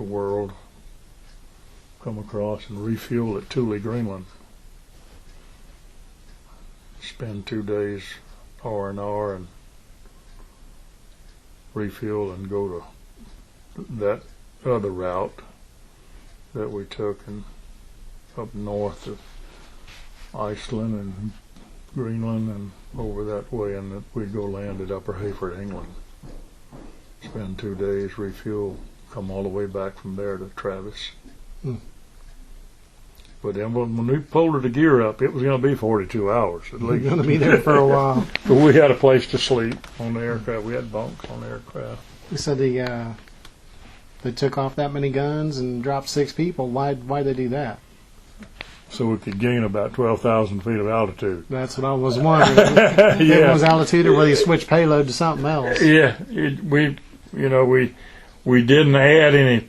the world, come across and refuel at Thule, Greenland. Spend 2 days R&R and refuel and go to that other route that we took and up north of Iceland and Greenland and over that way, and that we'd go land at Upper Hayford, England. Spend 2 days, refuel, come all the way back from there to Travis. But then when we pulled the gear up, it was going to be 42 hours at least. You're going to be there for a while. But we had a place to sleep on the aircraft. We had bunks on the aircraft. You said they took off that many guns and dropped 6 people. Why'd they do that? So we could gain about 12,000 feet of altitude. That's what I was wondering. If it was altitude, or whether you switch payload to something else. Yeah, we didn't add any.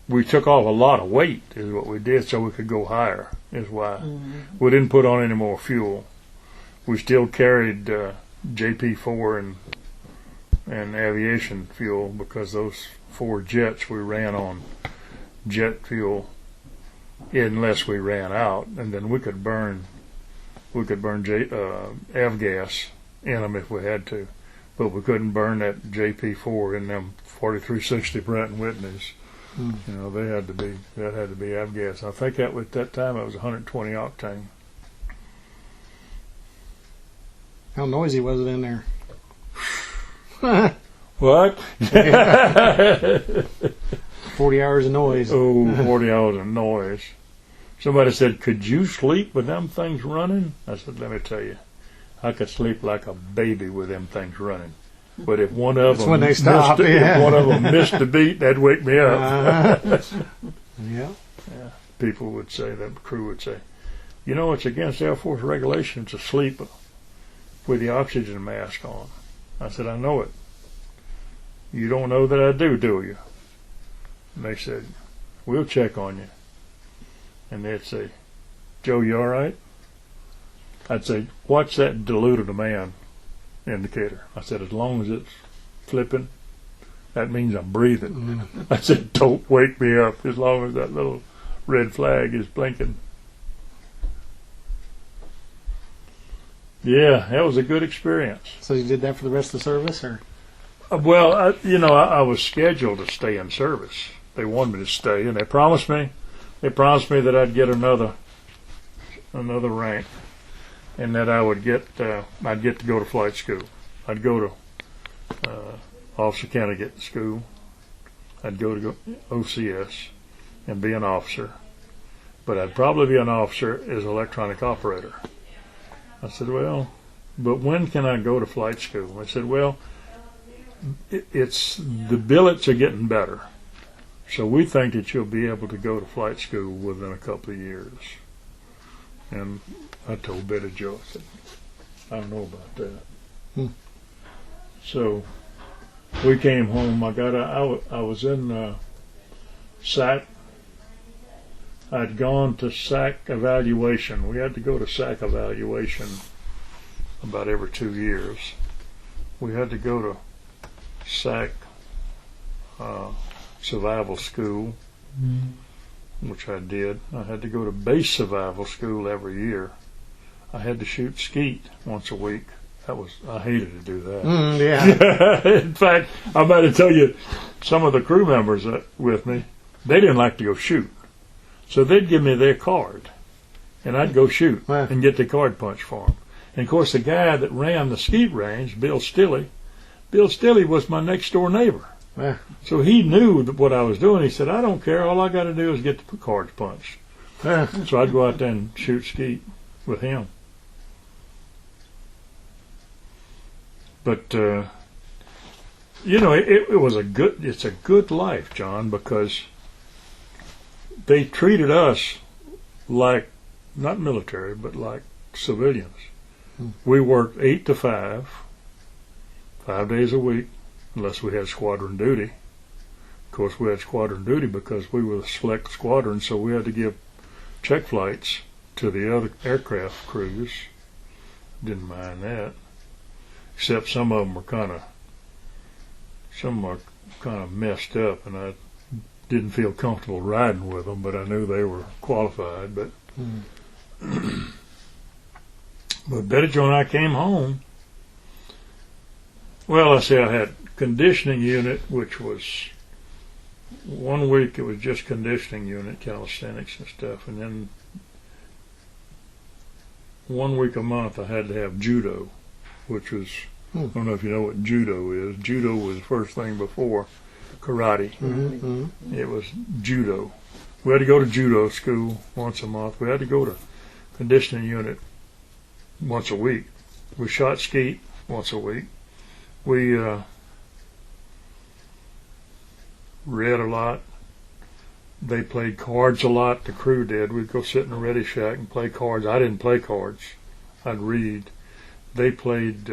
We took off a lot of weight is what we did, so we could go higher. Is why we didn't put on any more fuel. We still carried JP4 and aviation fuel, because those 4 jets we ran on jet fuel unless we ran out, and then we could burn avgas in them if we had to, but we couldn't burn that JP4 in them 4360 Pratt and Whitneys. You know, that had to be avgas. I think at that time it was 120 octane. How noisy was it in there? What? 40 hours of noise. Oh, 40 hours of noise. Somebody said, "Could you sleep with them things running?" I said, "Let me tell you, I could sleep like a baby with them things running. But if one of them if one of them missed the beat, that'd wake me up." Yeah. People would say, that crew would say, "You know, it's against Air Force regulations to sleep with the oxygen mask on." I said, "I know it. You don't know that I do you?" And they said, "We'll check on you." And they'd say, "Joe, you all right?" I'd say, "Watch that dilute of demand indicator." I said, "As long as it's flipping, that means I'm breathing." I said, "Don't wake me up as long as that little red flag is blinking." Yeah, that was a good experience. So you did that for the rest of the service, or? Well, I was scheduled to stay in service. They wanted me to stay, and they promised me that I'd get another rank, and that I'd get to go to flight school. I'd go to Officer Candidate School. I'd go to OCS and be an officer, but I'd probably be an officer as electronic operator. I said, "Well, but when can I go to flight school?" I said, "Well, the billets are getting better, so we think that you'll be able to go to flight school within a couple of years." And I told Betty Joe, I said, "I don't know about that." So we came home. I was in SAC. I'd gone to SAC evaluation. We had to go to SAC evaluation about every 2 years. We had to go to SAC survival school, which I did. I had to go to base survival school every year. I had to shoot skeet once a week. I hated to do that. Yeah. In fact, I'm about to tell you, some of the crew members with me, they didn't like to go shoot. So they'd give me their card, and I'd go shoot and get the card punched for them. And of course, the guy that ran the skeet range, Bill Stilley was my next door neighbor. Yeah. So he knew what I was doing. He said, "I don't care. All I got to do is get the cards punched." So I'd go out there and shoot skeet with him. But it's a good life, John, because they treated us like, not military, but like civilians. We worked 8 to 5 days a week, unless we had squadron duty. Of course, we had squadron duty because we were the select squadron, so we had to give check flights to the other aircraft crews. Didn't mind that, except some of them were kind of messed up, and I didn't feel comfortable riding with them, but I knew they were qualified. But but Betty Jo and I came home. Well, I say I had conditioning unit, which was 1 week it was just conditioning unit, calisthenics and stuff, and then 1 week a month I had to have judo, which was, I don't know if you know what judo is. Judo was the first thing before karate. It was judo. We had to go to judo school once a month. We had to go to conditioning unit once a week. We shot skeet once a week. We read a lot. They played cards a lot. The crew did. We'd go sit in the ready shack and play cards. I didn't play cards. I'd read. They played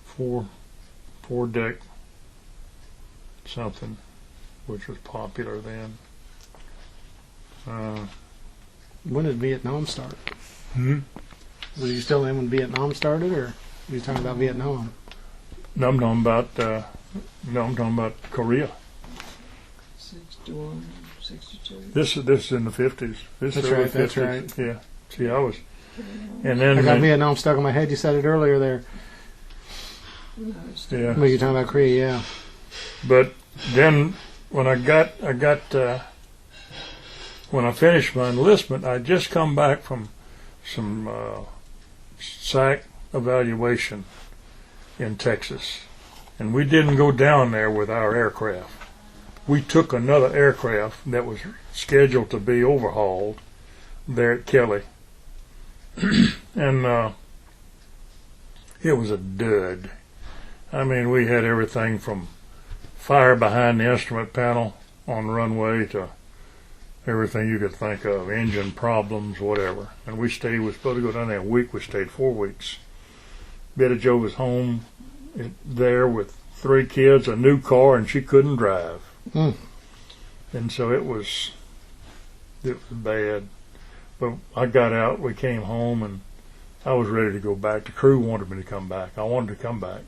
four deck something, which was popular then. When did Vietnam start? Was Were you still in when Vietnam started, or were you talking about Vietnam? No, I'm talking about Korea. 61, 62. This is in the 50s. This That's is early right, that's 50s. right. Yeah. See, I was, and then I got Vietnam stuck in my head. You said it earlier there. No, yeah. Well, you're talking about Korea, yeah. But then when I when I finished my enlistment, I'd just come back from some SAC evaluation in Texas, and we didn't go down there with our aircraft. We took another aircraft that was scheduled to be overhauled there at Kelly, and it was a dud. I mean, we had everything from fire behind the instrument panel on the runway to everything you could think of, engine problems, whatever. And we were supposed to go down there a week. We stayed 4 weeks. Betty Jo was home there with 3 kids, a new car, and she couldn't drive. And so it was bad. But I got out, we came home, and I was ready to go back. The crew wanted me to come back. I wanted to come back.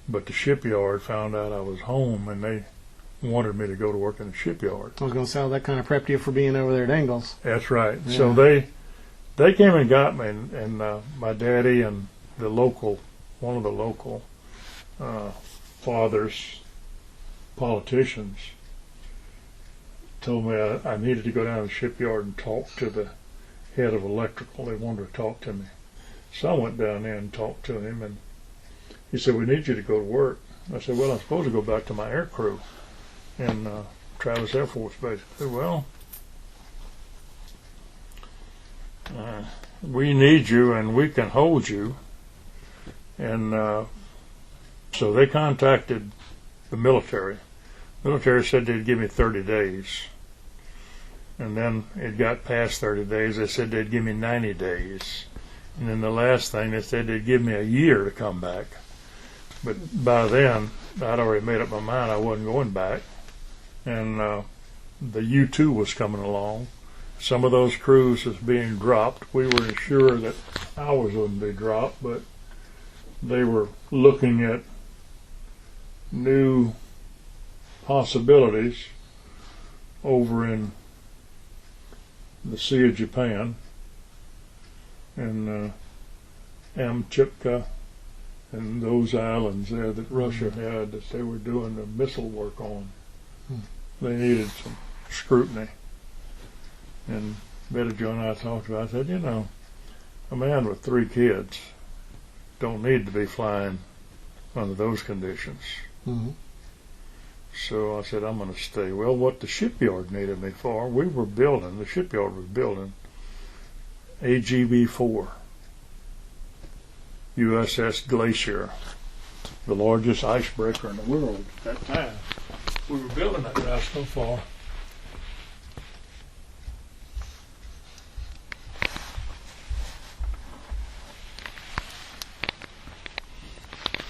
But the shipyard found out I was home, and they wanted me to go to work in the shipyard. I was going to say, that kind of prepped you for being over there at Ingalls. That's right. Yeah. So they came and got me, and my daddy and one of the local fathers, politicians, told me I needed to go down to the shipyard and talk to the head of electrical. They wanted to talk to me. So I went down there and talked to him, and he said, "We need you to go to work." I said, "Well, I'm supposed to go back to my air crew in Travis Air Force Base." I said, "Well, we need you and we can hold you." And so they contacted the military. The military said they'd give me 30 days. And then it got past 30 days. They said they'd give me 90 days. And then the last thing, they said they'd give me a year to come back. But by then, I'd already made up my mind I wasn't going back. And the U-2 was coming along. Some of those crews was being dropped. We were sure that ours wouldn't be dropped, but they were looking at new possibilities over in the Sea of Japan and Amchitka and those islands there that Russia had that they were doing the missile work on. They needed some scrutiny. And Betty Jo and I talked about it. I said, you know, a man with 3 kids don't need to be flying under those conditions. So I said, I'm going to stay. Well, what the shipyard needed me for, the shipyard was building AGB-4, USS Glacier, the largest icebreaker in the world at that time. We were building that right so far.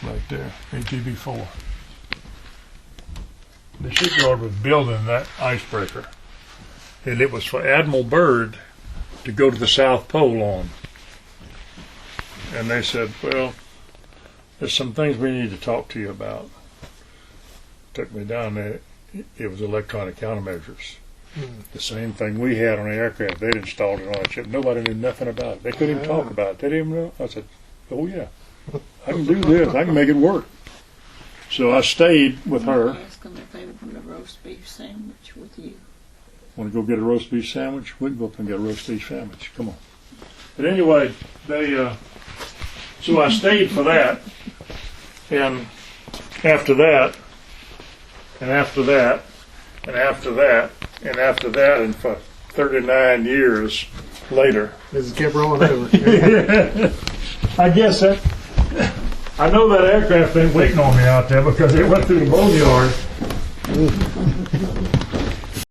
Right there, AGB-4. The shipyard was building that icebreaker, and it was for Admiral Byrd to go to the South Pole on. And they said, well, There's some things we need to talk to you about. Took me down there. It was electronic countermeasures. The same thing we had on the aircraft. They'd installed it on a ship. Nobody knew nothing about it. They couldn't even talk about it. They didn't even know. I said, oh yeah, I can do this. I can make it work. So I stayed with her. Ask them if they want a roast beef sandwich with you. Want to go get a roast beef sandwich? We can go up and get a roast beef sandwich. Come on. But anyway, so I stayed for that. And after that, and after that, and after that, and after that, and for 39 years later. This kept rolling over. I guess that, I know that aircraft ain't waiting on me out there because it went through the boneyard.